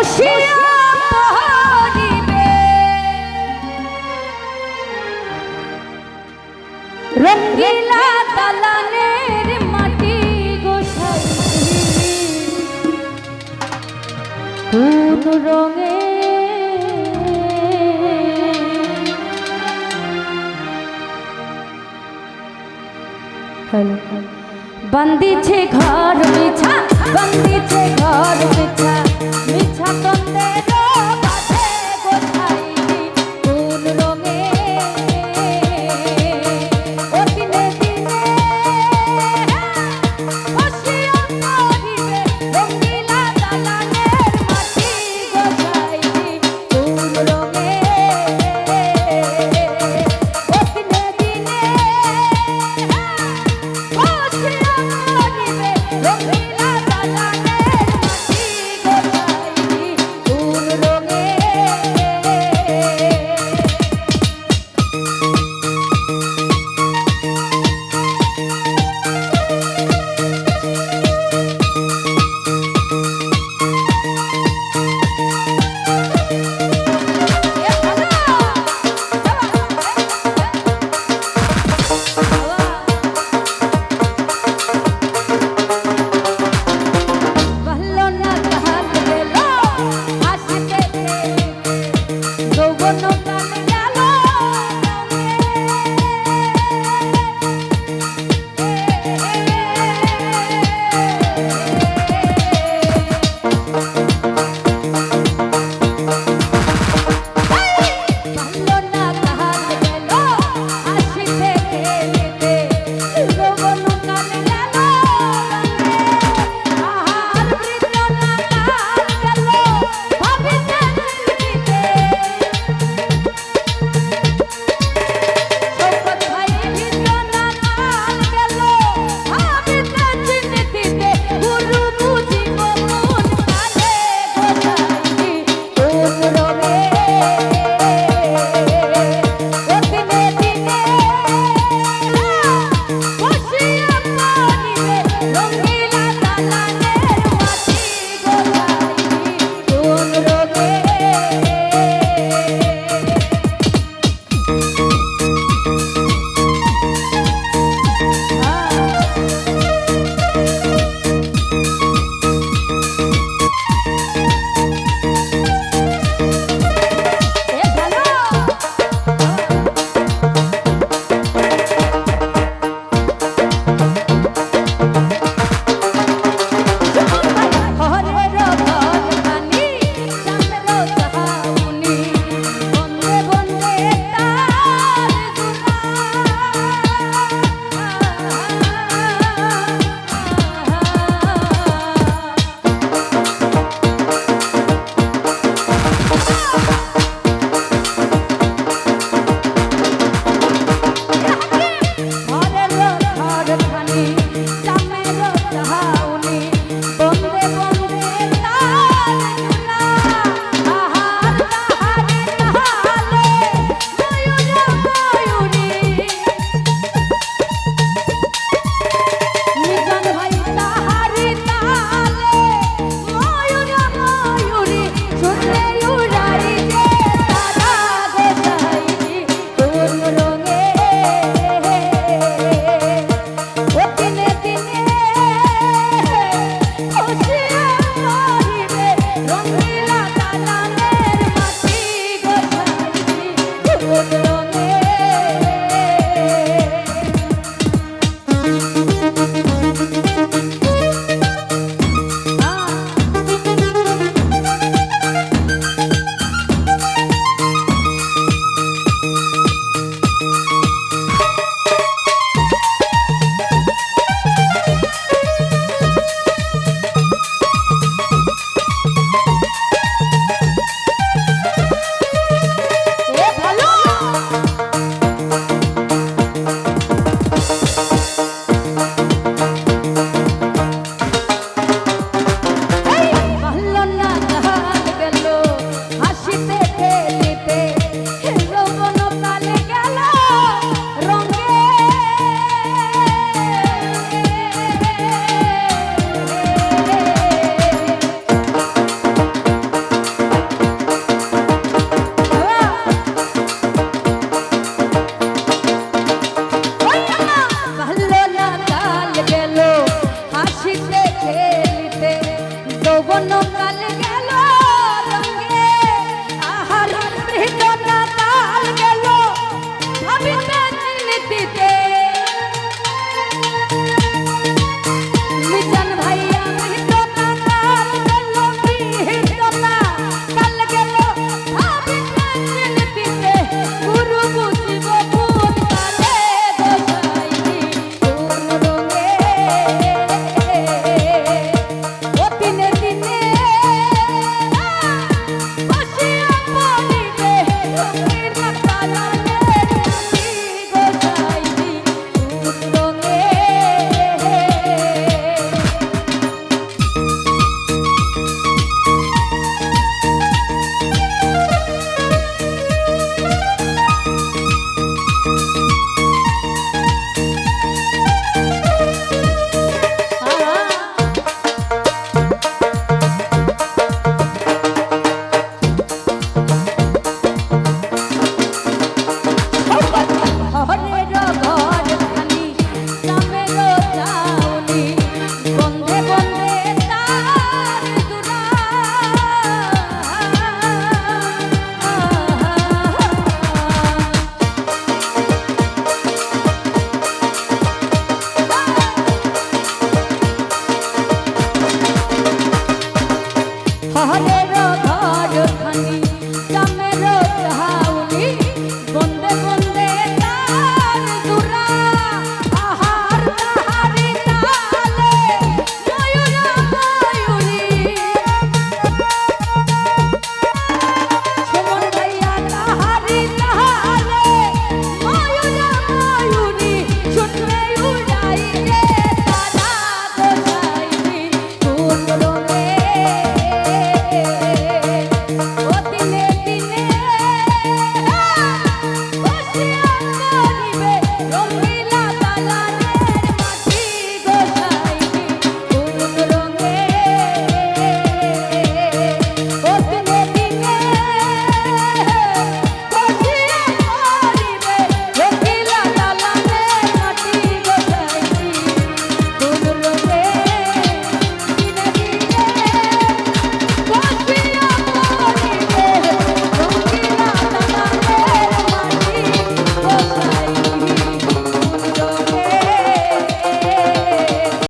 বসিয়া পড়িবে রঙ্গিলা দালানের মাটি গোছাই কোন রঙে বন্দিছে ঘর মিছা বন্দিছে ঘর মিছা মিছা তন্দের বাঁধে গোছাই কোন রঙে ও দিনে দিনে বসিয়া পড়িবে রঙিলা দালানের মাটি গোছাই কোন রঙে ও দিনে দিনে বসিয়া পড়িবে রঙিলা দালানের মাটি গোছাই কোন রঙে কাল গেল রঙে আহার মৃগনা কাল গেল ভাবিতে চিন্তিতে মিজান ভাইয়া মৃগনা কাল গেল মৃগনা কাল গেল ভাবিতে চিন্তিতে গুরু বুঝিব কোন কালে গোসাইনি কোন রঙে ও দিনে দিনে বসিয়া পড়িবে রঙের কালারে নাচি গোসাইনি কোন রঙে হরের ঘর খানি নামের চাউনি বন্ধে বন্ধে তার দুরা হরের